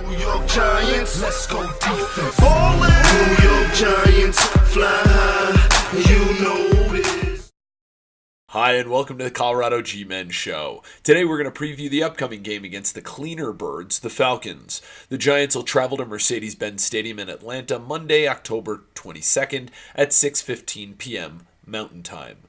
New York Giants, let's go defense. Ballin'. New York Giants, fly high, you know this. Hi, and welcome to the Colorado G-Men Show. Today we're going to preview the upcoming game against the cleaner birds, the Falcons. The Giants will travel to Mercedes-Benz Stadium in Atlanta Monday, October 22nd at 6:15 p.m. Mountain Time.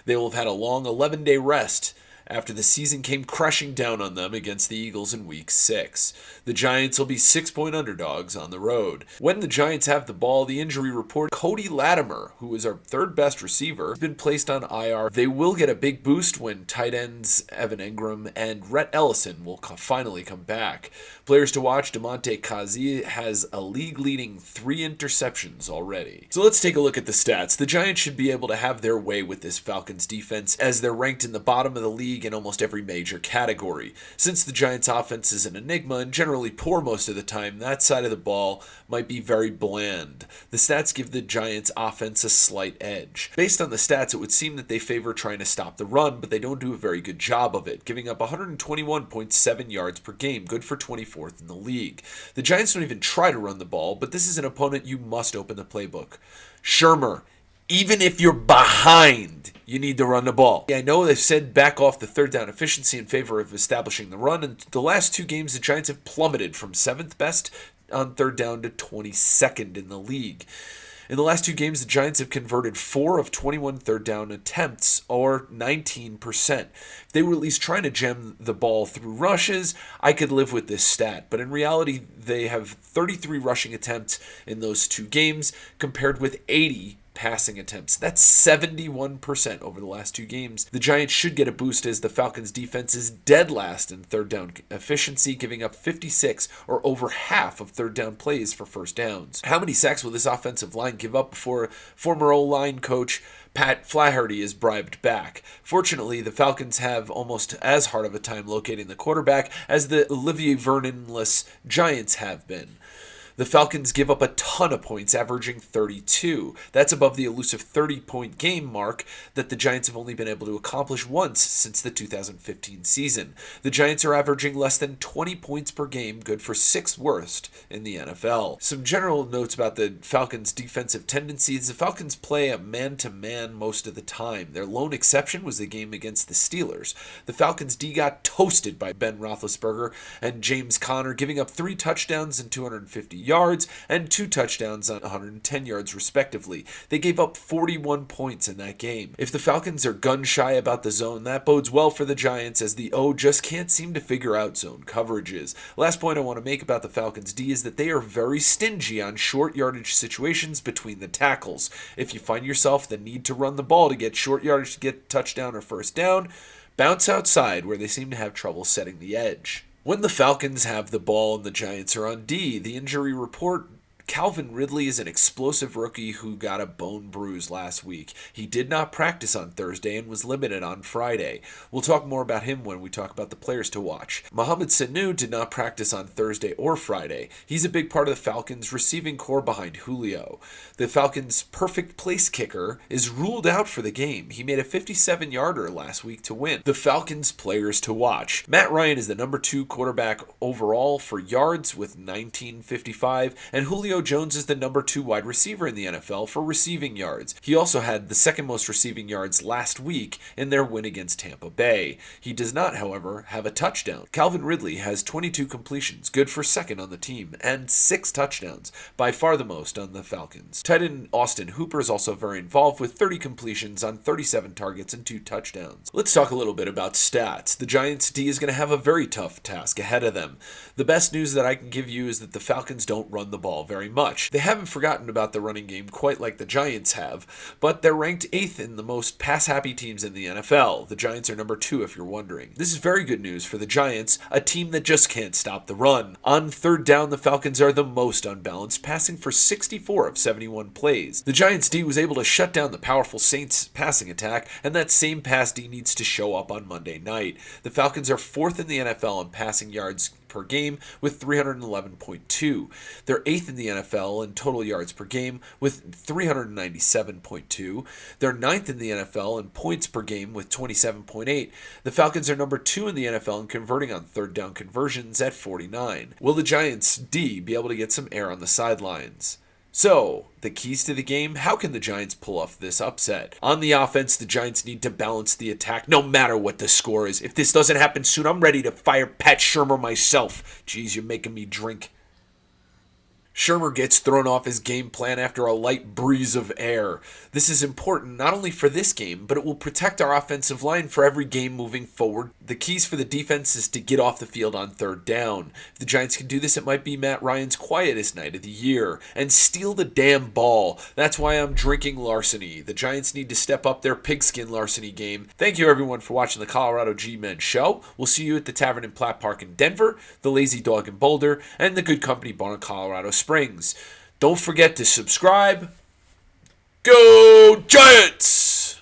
They will have had a long 11-day rest after the season came crashing down on them against the Eagles in Week 6. The Giants will be 6-point underdogs on the road. When the Giants have the ball, the injury report, Cody Latimer, who is our third best receiver, has been placed on IR. They will get a big boost when tight ends Evan Engram and Rhett Ellison will finally come back. Players to watch, DeMonte Kazee has a league-leading 3 interceptions already. So let's take a look at the stats. The Giants should be able to have their way with this Falcons defense, as they're ranked in the bottom of the league in almost every major category. Since the Giants' offense is an enigma and generally poor most of the time, that side of the ball might be very bland. The stats give the Giants' offense a slight edge. Based on the stats, it would seem that they favor trying to stop the run, but they don't do a very good job of it, giving up 121.7 yards per game, good for 24th in the league. The Giants don't even try to run the ball, but this is an opponent you must open the playbook. Shermer, even if you're behind, you need to run the ball. I know they've said back off the third down efficiency in favor of establishing the run, and the last 2 games the Giants have plummeted from 7th best on third down to 22nd in the league. In the last 2 games, the Giants have converted 4 of 21 third down attempts, or 19%. If they were at least trying to jam the ball through rushes, I could live with this stat. But in reality, they have 33 rushing attempts in those 2 games, compared with 80 passing attempts. That's 71% over the last 2 games. The Giants should get a boost as the Falcons defense is dead last in third down efficiency, giving up 56 or over half of third down plays for first downs. How many sacks will this offensive line give up before former O-line coach Pat Flaherty is bribed back? Fortunately, the Falcons have almost as hard of a time locating the quarterback as the Olivier Vernon-less Giants have been. The Falcons give up a ton of points, averaging 32. That's above the elusive 30-point game mark that the Giants have only been able to accomplish once since the 2015 season. The Giants are averaging less than 20 points per game, good for 6th worst in the NFL. Some general notes about the Falcons' defensive tendencies. The Falcons play a man-to-man most of the time. Their lone exception was the game against the Steelers. The Falcons' D got toasted by Ben Roethlisberger and James Conner, giving up 3 touchdowns and 250 yards and 2 touchdowns on 110 yards respectively. They gave up 41 points in that game. If the Falcons are gun shy about the zone, that bodes well for the Giants, as the O just can't seem to figure out zone coverages. Last point I want to make about the Falcons D is that they are very stingy on short yardage situations between the tackles. If you find yourself the need to run the ball to get short yardage to get touchdown or first down, bounce outside where they seem to have trouble setting the edge. When the Falcons have the ball and the Giants are on D, the injury report, Calvin Ridley is an explosive rookie who got a bone bruise last week. He did not practice on Thursday and was limited on Friday. We'll talk more about him when we talk about the players to watch. Mohamed Sanu did not practice on Thursday or Friday. He's a big part of the Falcons' receiving core behind Julio. The Falcons' perfect place kicker is ruled out for the game. He made a 57-yarder last week to win. The Falcons' players to watch. Matt Ryan is the number 2 quarterback overall for yards with 1955, and Julio Jones is the number 2 wide receiver in the NFL for receiving yards. He also had the 2nd most receiving yards last week in their win against Tampa Bay. He does not, however, have a touchdown. Calvin Ridley has 22 completions, good for 2nd on the team, and 6 touchdowns, by far the most on the Falcons. Tight end Austin Hooper is also very involved with 30 completions on 37 targets and 2 touchdowns. Let's talk a little bit about stats. The Giants D is going to have a very tough task ahead of them. The best news that I can give you is that the Falcons don't run the ball very much. They haven't forgotten about the running game quite like the Giants have, but they're ranked 8th in the most pass-happy teams in the NFL. The Giants are number 2 if you're wondering. This is very good news for the Giants, a team that just can't stop the run. On third down, the Falcons are the most unbalanced, passing for 64 of 71 plays. The Giants D was able to shut down the powerful Saints passing attack, and that same pass D needs to show up on Monday night. The Falcons are 4th in the NFL in passing yards per game with 311.2. They're 8th in the NFL in total yards per game with 397.2. They're 9th in the NFL in points per game with 27.8. The Falcons are number 2 in the NFL in converting on third down conversions at 49. Will the Giants' D be able to get some air on the sidelines? So, the keys to the game, how can the Giants pull off this upset? On the offense, the Giants need to balance the attack no matter what the score is. If this doesn't happen soon, I'm ready to fire Pat Shurmur myself. Jeez, you're making me drink. Shurmur gets thrown off his game plan after a light breeze of air. This is important not only for this game, but it will protect our offensive line for every game moving forward. The keys for the defense is to get off the field on third down. If the Giants can do this, it might be Matt Ryan's quietest night of the year. And steal the damn ball. That's why I'm drinking larceny. The Giants need to step up their pigskin larceny game. Thank you everyone for watching the Colorado G-Men show. We'll see you at the Tavern in Platt Park in Denver, the Lazy Dog in Boulder, and the Good Company Bar in Colorado Springs. Don't forget to subscribe. Go Giants!